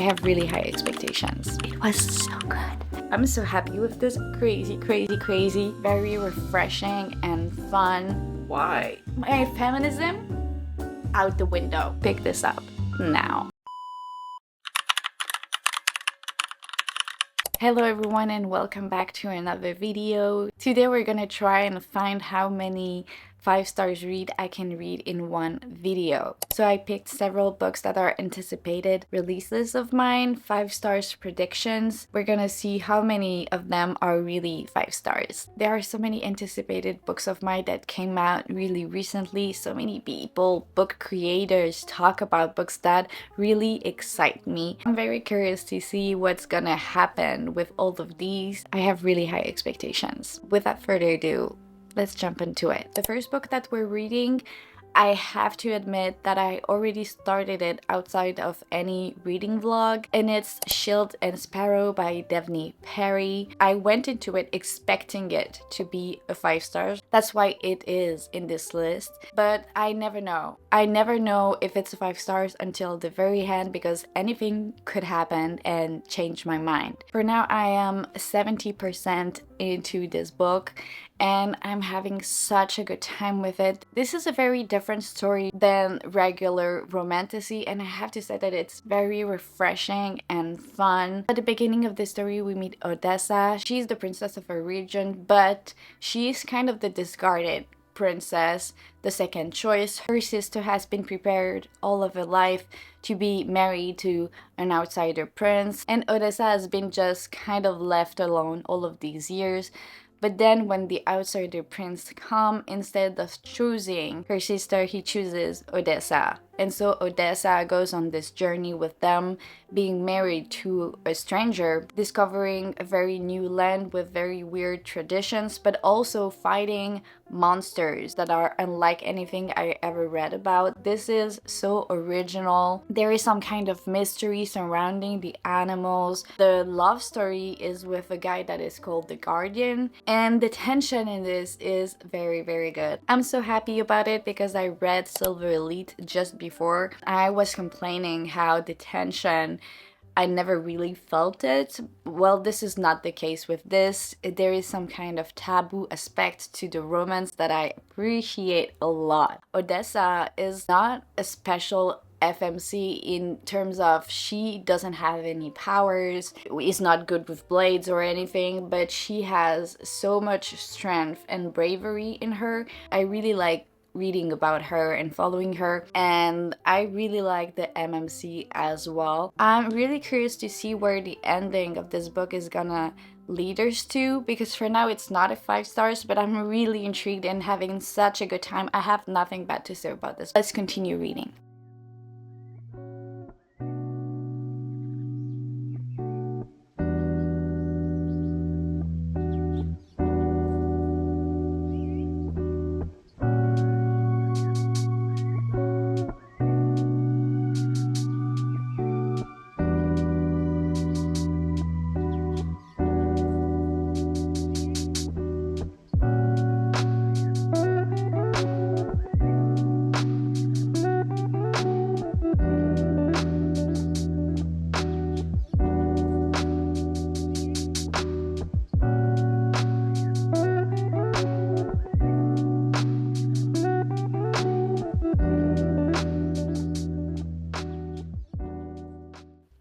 have really high expectations. It was so good. I'm so happy with this. Crazy, very refreshing and fun. Why? My feminism out the window. Pick this up now. Hello everyone and welcome back to another video. Today we're gonna try and find how many 5 stars read I can read in one video. So I picked several books that are anticipated releases of mine, 5 stars predictions. We're gonna see how many of them are really 5 stars. There are so many anticipated books of mine that came out really recently. So many people, book creators talk about books that really excite me. I'm very curious to see what's gonna happen with all of these. I have really high expectations. Without further ado, let's jump into it. The first book that we're reading, I have to admit that I already started it outside of any reading vlog, and it's Shield and Sparrow by Devney Perry. I went into it expecting it to be a 5 stars. That's why it is in this list, but I never know. I never know if it's a 5 stars until the very end because anything could happen and change my mind. For now, I am 70% into this book and I'm having such a good time with it. This is a very different story than regular romantasy, and I have to say that it's very refreshing and fun. At the beginning of the story, we meet Odessa. She's the princess of her region, but she's kind of the discarded princess, the second choice. Her sister has been prepared all of her life to be married to an outsider prince, and Odessa has been just kind of left alone all of these years. But then when the outsider prince comes, instead of choosing her sister, he chooses Odessa. And so Odessa goes on this journey with them, being married to a stranger, discovering a very new land with very weird traditions, but also fighting monsters that are unlike anything I ever read about. This is so original. There is some kind of mystery surrounding the animals. The love story is with a guy that is called the Guardian, and the tension in this is very, very good. I'm so happy about it because I read Silver Elite just before. I was complaining how the tension, I never really felt it. Well, this is not the case with this. There is some kind of taboo aspect to the romance that I appreciate a lot. Odessa is not a special FMC in terms of she doesn't have any powers, is not good with blades or anything, but she has so much strength and bravery in her. I really like reading about her and following her, and I really like the MMC as well. I'm really curious to see where the ending of this book is gonna lead us to, because for now it's not a 5 stars, but I'm really intrigued and having such a good time. I have nothing bad to say about this. Let's continue reading.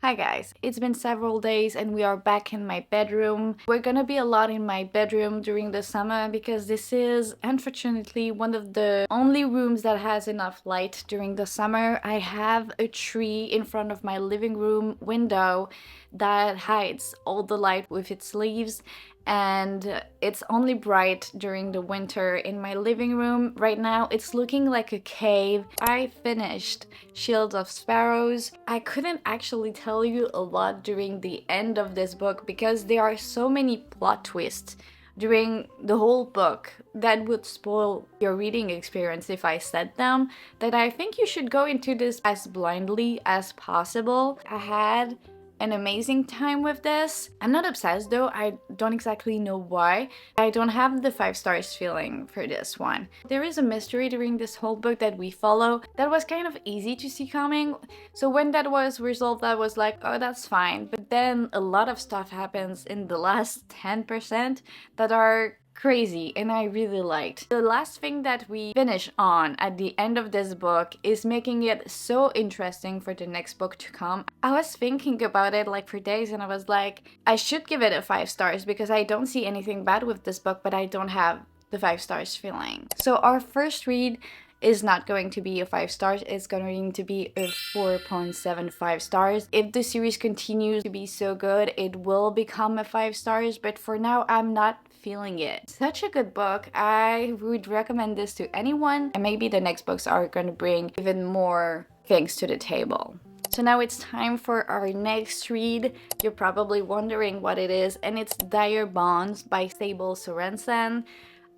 Hi guys, it's been several days and we are back in my bedroom. We're gonna be a lot in my bedroom during the summer because this is unfortunately one of the only rooms that has enough light during the summer. I have a tree in front of my living room window that hides all the light with its leaves, and it's only bright during the winter in my living room. Right now it's looking like a cave. I finished Shield of Sparrows. I couldn't actually tell you a lot during the end of this book because there are so many plot twists during the whole book that would spoil your reading experience if I said them, that I think you should go into this as blindly as possible. I had an amazing time with this. I'm not obsessed though, I don't exactly know why. I don't have the 5 stars feeling for this one. There is a mystery during this whole book that we follow that was kind of easy to see coming. So when that was resolved, I was like, oh, that's fine. But then a lot of stuff happens in the last 10% that are crazy, and I really liked. The last thing that we finish on at the end of this book is making it so interesting for the next book to come. I was thinking about it like for days, and I was like, I should give it a 5 stars because I don't see anything bad with this book, but I don't have the 5 stars feeling. So our first read is not going to be a 5 stars, it's going to be a 4.75 stars. If the series continues to be so good, it will become a 5 stars, but for now I'm not feeling it. Such a good book. I would recommend this to anyone, and maybe the next books are going to bring even more things to the table. So now it's time for our next read. You're probably wondering what it is, and it's Dire Bonds by Fable Sorensen.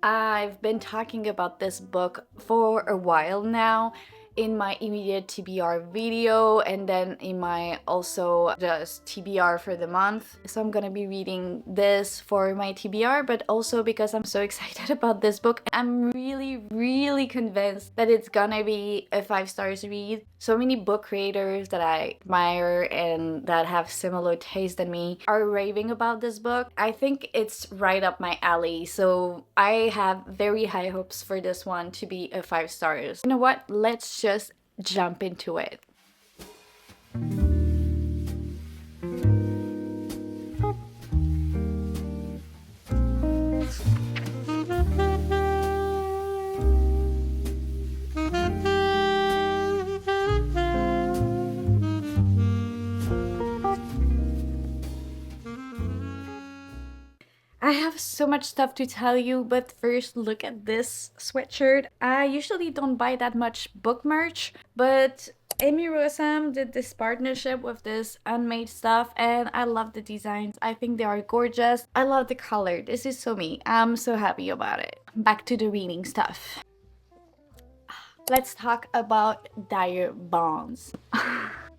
I've been talking about this book for a while now in my immediate TBR video, and then in my also just TBR for the month. So I'm gonna be reading this for my TBR, but also because I'm so excited about this book. I'm really convinced that it's gonna be a 5 stars read. So many book creators that I admire and that have similar taste than me are raving about this book. I think it's right up my alley, so I have very high hopes for this one to be a 5 stars. You know what? Let's just jump into it. I have so much stuff to tell you, but first look at this sweatshirt. I usually don't buy that much book merch, but Amy Rosam did this partnership with this unmade stuff, and I love the designs. I think they are gorgeous. I love the color. This is so me. I'm so happy about it. Back to the reading stuff. Let's talk about Dire Bonds.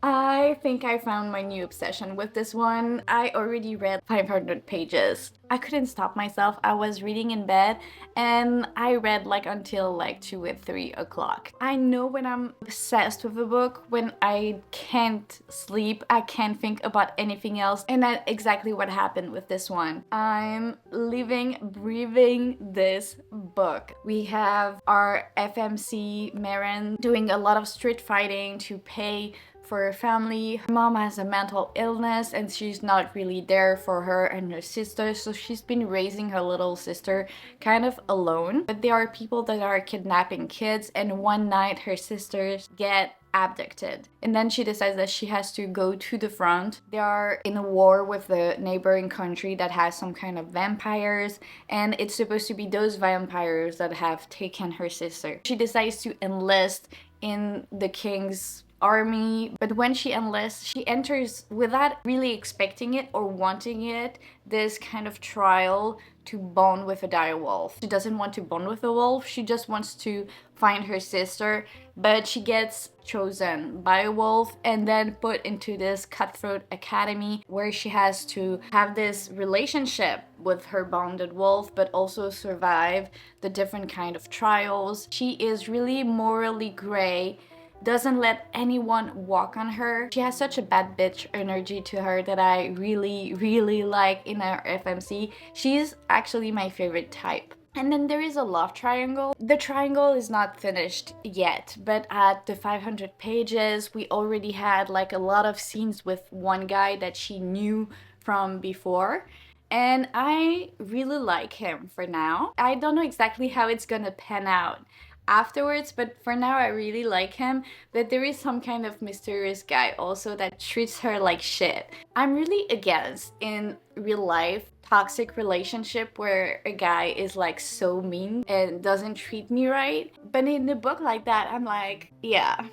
I think I found my new obsession with this one. I already read 500 pages. I couldn't stop myself. I was reading in bed and I read like until like 2 or 3 o'clock. I know when I'm obsessed with a book, when I can't sleep, I can't think about anything else, and that's exactly what happened with this one. I'm living, breathing this book. We have our FMC Marin doing a lot of street fighting to pay for her family. Her mom has a mental illness and she's not really there for her and her sister, so she's been raising her little sister kind of alone. But there are people that are kidnapping kids, and one night her sisters get abducted, and then she decides that she has to go to the front. They are in a war with the neighboring country that has some kind of vampires, and it's supposed to be those vampires that have taken her sister. She decides to enlist in the king's army, but when she enlists, she enters without really expecting it or wanting it, this kind of trial to bond with a dire wolf. She doesn't want to bond with a wolf, she just wants to find her sister, but she gets chosen by a wolf and then put into this cutthroat academy where she has to have this relationship with her bonded wolf, but also survive the different kind of trials. She is really morally gray, doesn't let anyone walk on her. She has such a bad bitch energy to her that I really like in our FMC. She's actually my favorite type. And then there is a love triangle. The triangle is not finished yet, but at the 500 pages, we already had like a lot of scenes with one guy that she knew from before. And I really like him for now. I don't know exactly how it's gonna pan out afterwards, but for now I really like him. But there is some kind of mysterious guy also that treats her like shit. I'm really against in real life toxic relationship where a guy is like so mean and doesn't treat me right, but in a book like that I'm like, yeah,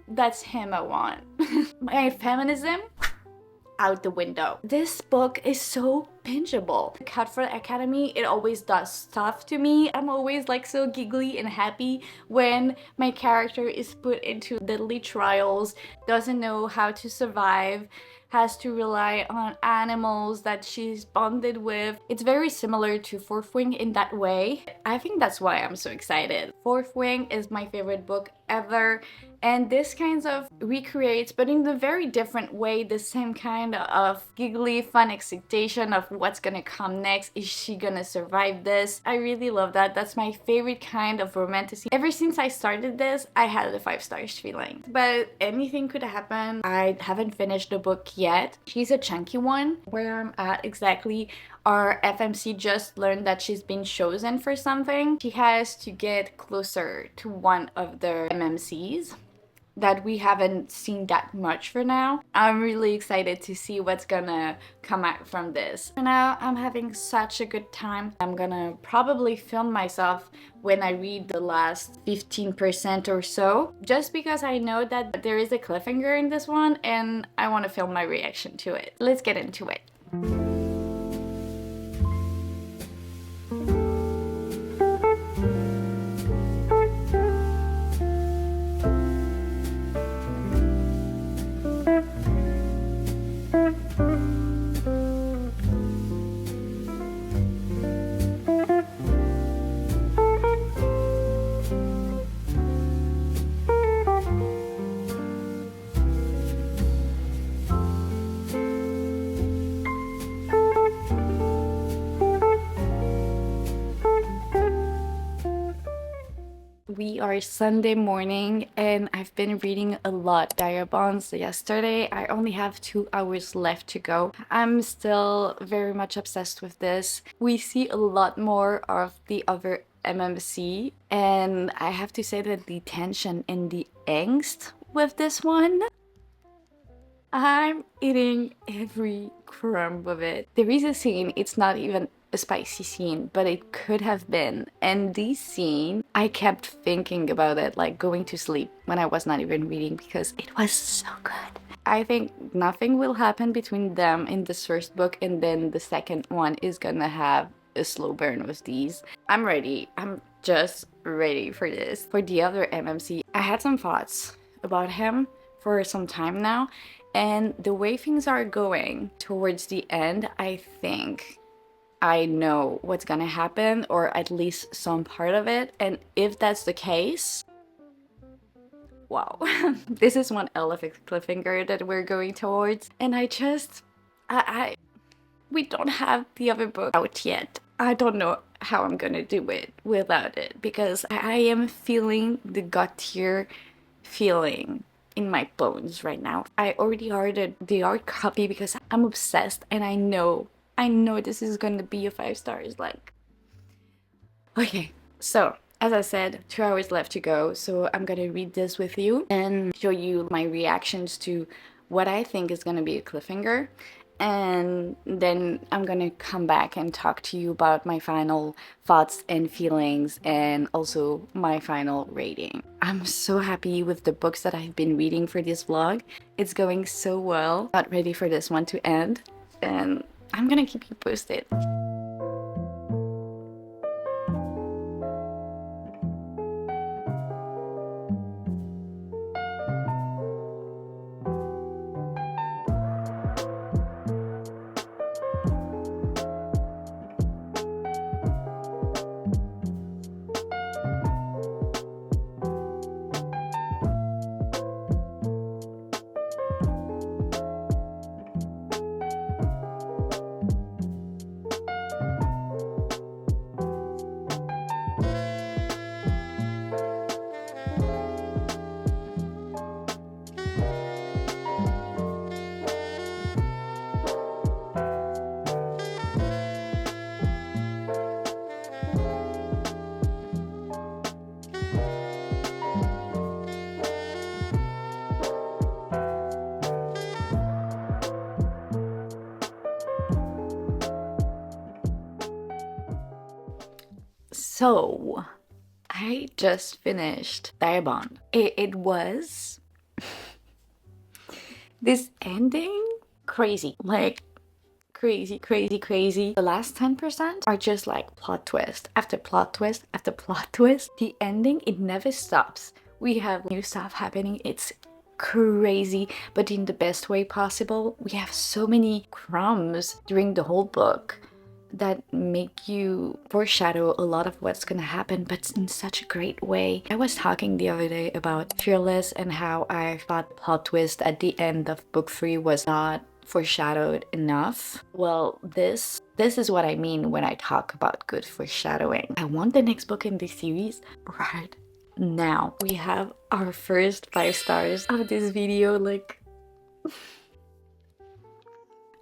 that's him I want. My feminism out the window. This book is so bingeable. Cutthroat Academy, it always does stuff to me. I'm always like so giggly and happy when my character is put into deadly trials, doesn't know how to survive, has to rely on animals that she's bonded with. It's very similar to Fourth Wing in that way. I think that's why I'm so excited. Fourth Wing is my favorite book ever, and this kind of recreates, but in a very different way, the same kind of giggly, fun expectation of what's gonna come next. Is she gonna survive this? I really love that. That's my favorite kind of romantasy. Ever since I started this, I had a 5 stars feeling. But anything could happen. I haven't finished the book yet. She's a chunky one. Where I'm at exactly, our FMC just learned that she's been chosen for something. She has to get closer to one of the MMCs that we haven't seen that much for now. I'm really excited to see what's gonna come out from this. For now, I'm having such a good time. I'm gonna probably film myself when I read the last 15% or so, just because I know that there is a cliffhanger in this one and I want to film my reaction to it. Let's get into it. We are Sunday morning and I've been reading a lot Diabonds. Yesterday I only have 2 hours left to go. I'm still very much obsessed with this. We see a lot more of the other MMC and I have to say that the tension and the angst with this one, I'm eating every crumb of it. There is a scene, it's not even a spicy scene, but it could have been. And this scene, I kept thinking about it, like going to sleep when I was not even reading because it was so good. I think nothing will happen between them in this first book, and then the second one is gonna have a slow burn with these. I'm ready. I'm just ready for this. For the other MMC, I had some thoughts about him for some time now, and the way things are going towards the end, I think I know what's gonna happen, or at least some part of it. And if that's the case, wow, this is one hell of a cliffhanger that we're going towards. And we don't have the other book out yet. I don't know how I'm gonna do it without it, because I am feeling the gut tier feeling in my bones right now. I already ordered the hard copy because I'm obsessed, and I know this is gonna be a 5 stars, like. Okay, so as I said, 2 hours left to go, so I'm gonna read this with you and show you my reactions to what I think is gonna be a cliffhanger, and then I'm gonna come back and talk to you about my final thoughts and feelings and also my final rating. I'm so happy with the books that I've been reading for this vlog. It's going so well. Not ready for this one to end, and I'm gonna keep you posted. So, I just finished Diabond. It was this ending, crazy, like crazy. The last 10% are just like plot twist after plot twist after plot twist. The ending, it never stops. We have new stuff happening. It's crazy, but in the best way possible. We have so many crumbs during the whole book that make you foreshadow a lot of what's gonna happen, but in such a great way. I was talking the other day about Fearless and how I thought the plot twist at the end of book 3 was not foreshadowed enough. Well, this is what I mean when I talk about good foreshadowing. I want the next book in this series right now. We have our first 5 stars of this video. Like,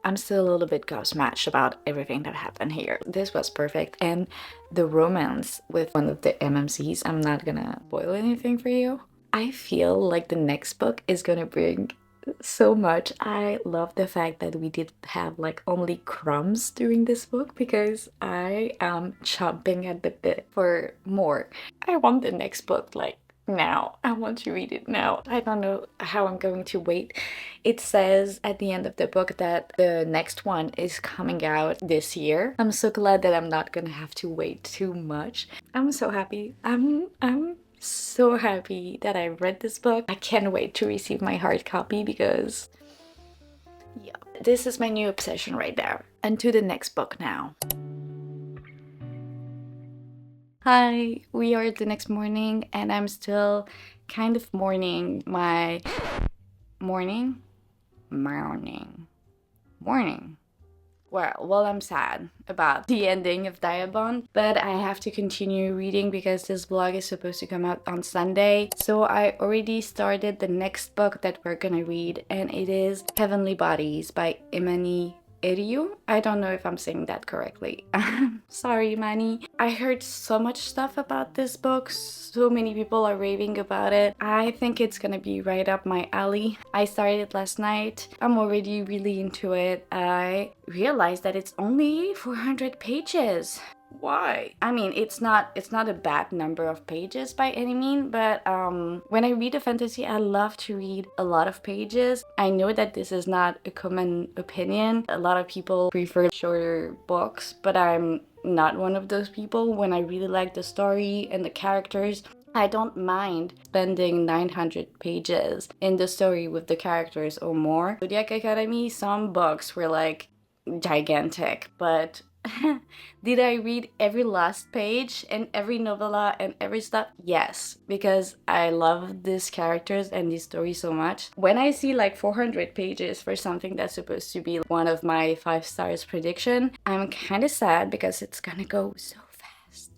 I'm still a little bit gobsmacked about everything that happened here. This was perfect. And the romance with one of the MMCs, I'm not gonna spoil anything for you. I feel like the next book is gonna bring so much. I love the fact that we did have like only crumbs during this book, because I am chomping at the bit for more. I want the next book like now. I want to read it now. I don't know how I'm going to wait. It says at the end of the book that the next one is coming out this year. I'm so glad that I'm not gonna have to wait too much. I'm so happy. I'm so happy that I read this book. I can't wait to receive my hard copy, because yeah, this is my new obsession right there. And to the next book now. Hi, we are the next morning and I'm still kind of mourning my morning. Well, I'm sad about the ending of Diabond, but I have to continue reading because this vlog is supposed to come out on Sunday. So I already started the next book that we're gonna read, and it is Heavenly Bodies by Imani Eriu. I don't know if I'm saying that correctly. Sorry, Manny. I heard so much stuff about this book. So many people are raving about it. I think it's gonna be right up my alley. I started it last night. I'm already really into it. I realized that it's only 400 pages. Why? I mean, it's not a bad number of pages by any mean, but when I read a fantasy, I love to read a lot of pages. I know that this is not a common opinion. A lot of people prefer shorter books, but I'm not one of those people. When I really like the story and the characters, I don't mind spending 900 pages in the story with the characters or more. Zodiac Academy, some books were like gigantic, but did I read every last page and every novella and every stuff? Yes, because I love these characters and this story so much. When I see like 400 pages for something that's supposed to be one of my 5 stars prediction, I'm kind of sad because it's gonna go so fast.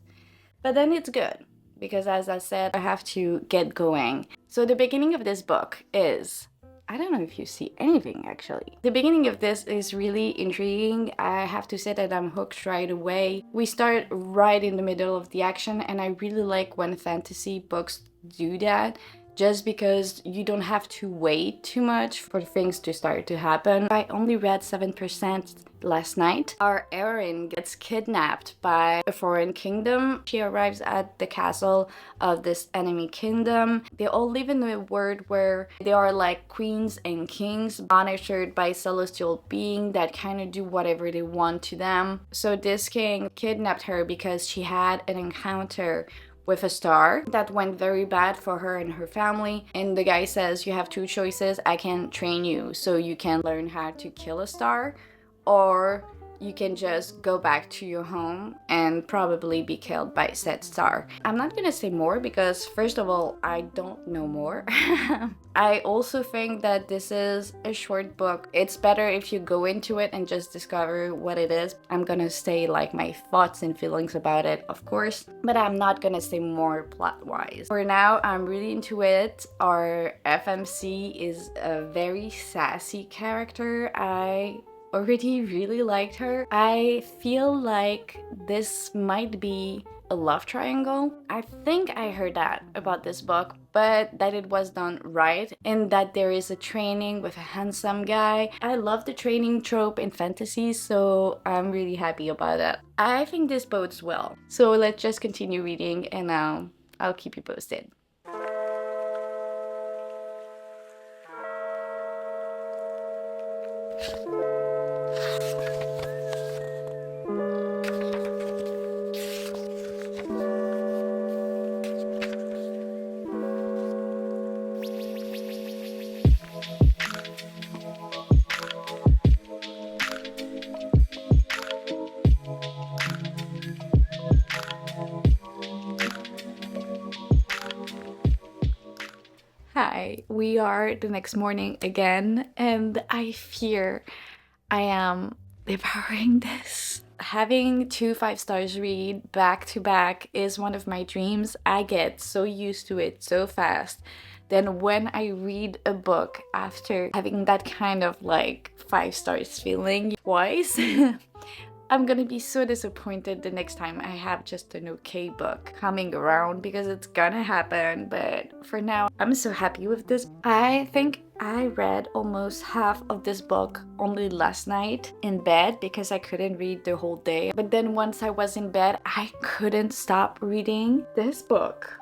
But then it's good, because as I said, I have to get going. So the beginning of this book is, I don't know if you see anything actually. The beginning of this is really intriguing. I have to say that I'm hooked right away. We start right in the middle of the action, and I really like when fantasy books do that, just because you don't have to wait too much for things to start to happen. I only read 7% last night. Our heroine gets kidnapped by a foreign kingdom. She arrives at the castle of this enemy kingdom. They all live in a world where they are like queens and kings, monitored by celestial beings that kind of do whatever they want to them. So this king kidnapped her because she had an encounter with a star that went very bad for her and her family, and the guy says, you have 2 choices. I can train you so you can learn how to kill a star, or you can just go back to your home and probably be killed by said star. I'm not gonna say more because first of all, I don't know more. I also think that this is a short book. It's better if you go into it and just discover what it is. I'm gonna say like my thoughts and feelings about it, of course, but I'm not gonna say more plot-wise. For now, I'm really into it. Our FMC is a very sassy character. I already really liked her. I feel like this might be a love triangle. I think I heard that about this book, but that it was done right, and that there is a training with a handsome guy. I love the training trope in fantasy, so I'm really happy about it. I think this bodes well. So let's just continue reading, and I'll keep you posted. Hi, we are the next morning again, and I fear I am devouring this. Having two 5 stars read back to back is one of my dreams. I get so used to it so fast. Then when I read a book after having that kind of like 5 stars feeling twice, I'm gonna be so disappointed the next time I have just an okay book coming around, because it's gonna happen. But for now, I'm so happy with this. I think I read almost half of this book only last night in bed because I couldn't read the whole day. But then once I was in bed, I couldn't stop reading this book.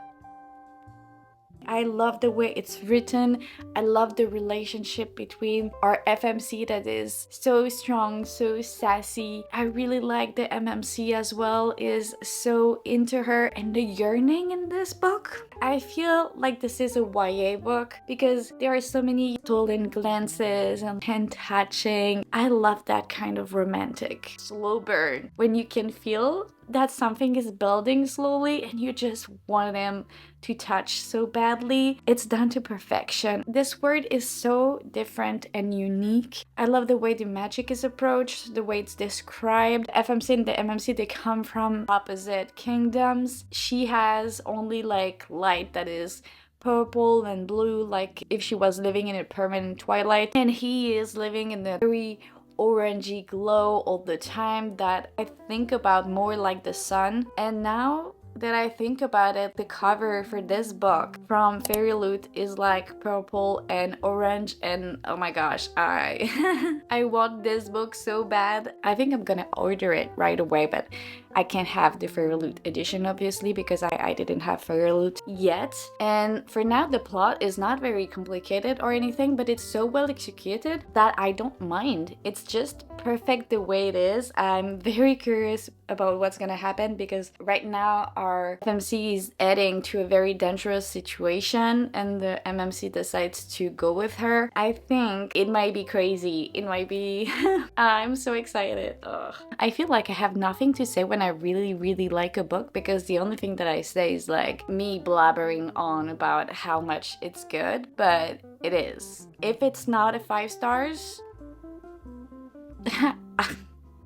I love the way it's written. I love the relationship between our FMC that is so strong, so sassy. I really like the MMC as well, is so into her, and the yearning in this book. I feel like this is a YA book because there are so many stolen glances and hand touching. I love that kind of romantic slow burn when you can feel that something is building slowly and you just want them to touch so badly. It's done to perfection. This word is so different and unique. I love the way the magic is approached, the way it's described. FMC and the MMC, they come from opposite kingdoms. She has only like light that is purple and blue, like if she was living in a permanent twilight, and he is living in the very orangey glow all the time that I think about more like the sun. And now that I think about it, the cover for this book from Fairy Loot is like purple and orange, and oh my gosh, I I want this book so bad. I think I'm gonna order it right away, but I can't have the Fairy Loot edition obviously because I didn't have Fairy Loot yet. And for now, the plot is not very complicated or anything, but it's so well executed that I don't mind. It's just perfect the way it is. I'm very curious about what's gonna happen because right now our FMC is heading to a very dangerous situation and the MMC decides to go with her. I think it might be crazy. It might be... I'm so excited. Ugh. I feel like I have nothing to say when I really like a book because the only thing that I say is like me blabbering on about how much it's good, but it is. If it's not a 5 stars,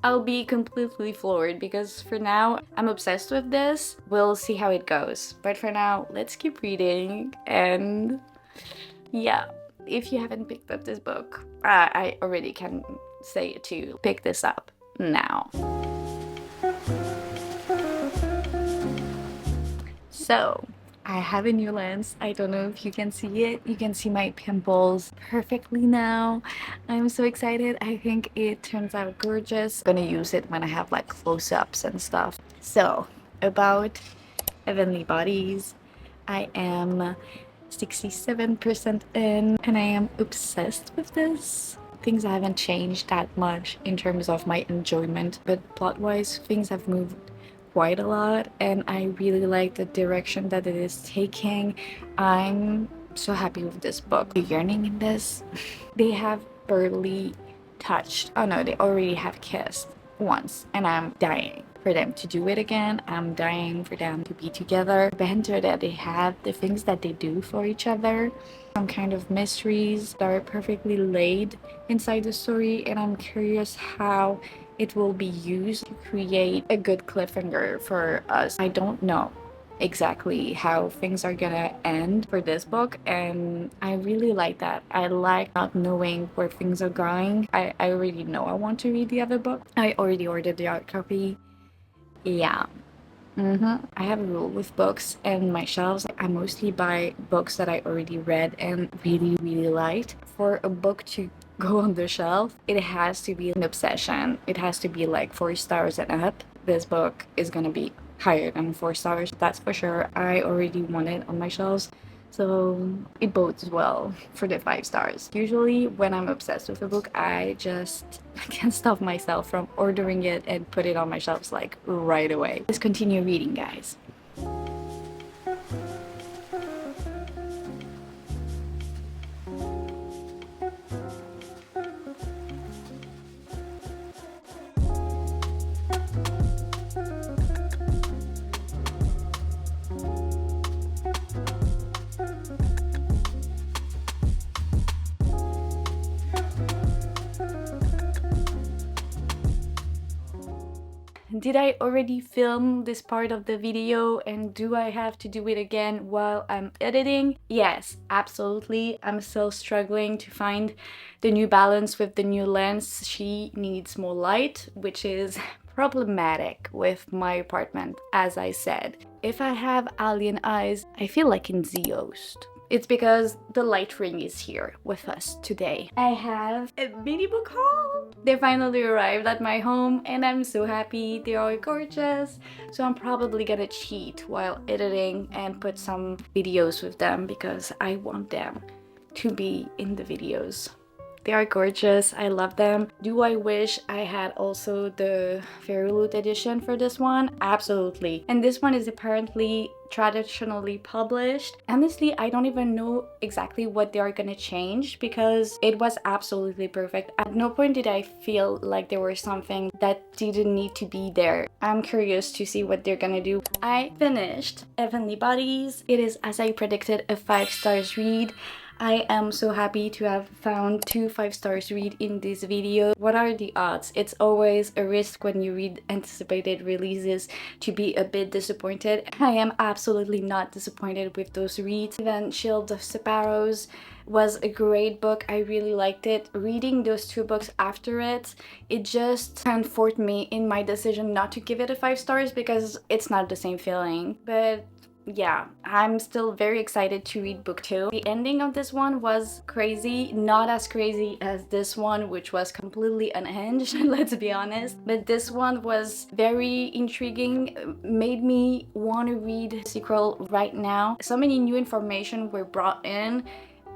I'll be completely floored because for now I'm obsessed with this. We'll see how it goes. But for now, let's keep reading. And yeah, if you haven't picked up this book, I already can say to pick this up now. So I have a new lens. I don't know if you can see it. You can see my pimples perfectly now. I'm so excited. I think it turns out gorgeous. I'm gonna use it when I have like close-ups and stuff. So about Heavenly Bodies, I am 67% in and I am obsessed with this. Things haven't changed that much in terms of my enjoyment, but plot-wise things have moved quite a lot and I really like the direction that it is taking. I'm so happy with this book. The yearning in this, they have barely touched. Oh no, they already have kissed once and I'm dying for them to do it again. I'm dying for them to be together. The banter that they have, the things that they do for each other, some kind of mysteries that are perfectly laid inside the story, and I'm curious how it will be used to create a good cliffhanger for us. I don't know exactly how things are gonna end for this book, and I really like that. I like not knowing where things are going. I already know I want to read the other book. I already ordered the hard copy. Yeah. I have a rule with books and my shelves. I mostly buy books that I already read and really liked. For a book to go on the shelf, it has to be an obsession. It has to be like 4 stars and up. This book is gonna be higher than 4 stars, that's for sure. I already want it on my shelves, so it bodes well for the 5 stars. Usually when I'm obsessed with a book, I can't stop myself from ordering it and put it on my shelves like right away. Let's continue reading, guys. Did I already film this part of the video and do I have to do it again while I'm editing? Yes, absolutely. I'm still struggling to find the new balance with the new lens. She needs more light, which is problematic with my apartment, as I said. If I have alien eyes, I feel like in The Host. It's because the light ring is here with us today. I have a mini book haul. They finally arrived at my home and I'm so happy. They are gorgeous. So I'm probably gonna cheat while editing and put some videos with them because I want them to be in the videos. They are gorgeous. I love them. Do I wish I had also the Fairy Loot edition for this one? Absolutely. And this one is apparently traditionally published. Honestly, I don't even know exactly what they are gonna change because it was absolutely perfect. At no point did I feel like there was something that didn't need to be there. I'm curious to see what they're gonna do. I finished Heavenly Bodies. It is, as I predicted, a 5 stars read. I am so happy to have found 2 5 stars read in this video. What are the odds? It's always a risk when you read anticipated releases to be a bit disappointed. I am absolutely not disappointed with those reads. Even Shield of Sparrows was a great book. I really liked it. Reading those 2 books after it, it just comforted me in my decision not to give it a 5 stars because it's not the same feeling. But yeah, I'm still very excited to read book 2. The ending of this one was crazy, not as crazy as this one, which was completely unhinged, let's be honest. But this one was very intriguing, made me want to read the sequel right now. So many new information were brought in,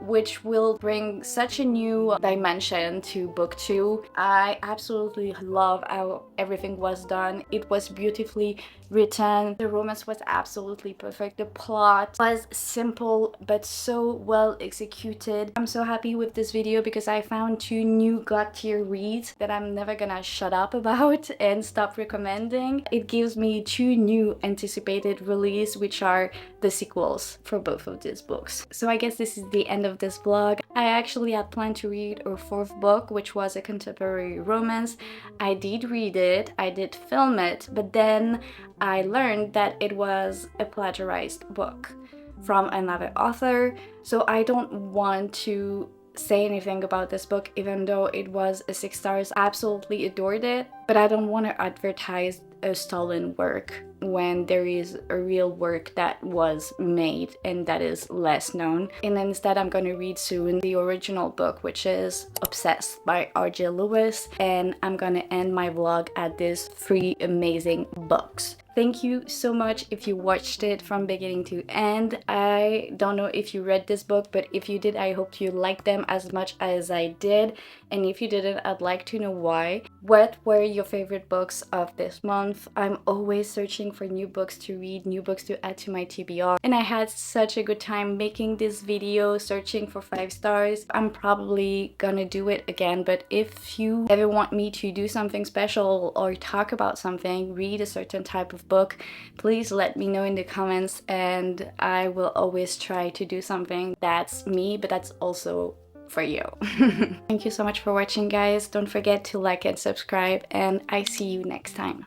which will bring such a new dimension to book 2. I absolutely love how everything was done. It was beautifully written. The romance was absolutely perfect. The plot was simple but so well executed. I'm so happy with this video because I found 2 new god tier reads that I'm never gonna shut up about and stop recommending. It gives me 2 new anticipated release, which are the sequels for both of these books. So I guess this is the end of this vlog. I actually had planned to read a 4th book, which was a contemporary romance. I did read it, I did film it, but then I learned that it was a plagiarized book from another author. So I don't want to say anything about this book, even though it was a 6 stars. I absolutely adored it, but I don't want to advertise a stolen work when there is a real work that was made and that is less known. And instead I'm going to read soon the original book, which is Obsessed by R.J. Lewis, and I'm going to end my vlog at these 3 amazing books. Thank you so much if you watched it from beginning to end. I don't know if you read this book, but if you did, I hope you liked them as much as I did. And if you didn't, I'd like to know why. What were your favorite books of this month? I'm always searching for new books to read, new books to add to my TBR. And I had such a good time making this video, searching for 5 stars. I'm probably gonna do it again, but if you ever want me to do something special or talk about something, read a certain type of book, please let me know in the comments and I will always try to do something that's me, but that's also for you. Thank you so much for watching, guys. Don't forget to like and subscribe, and I see you next time.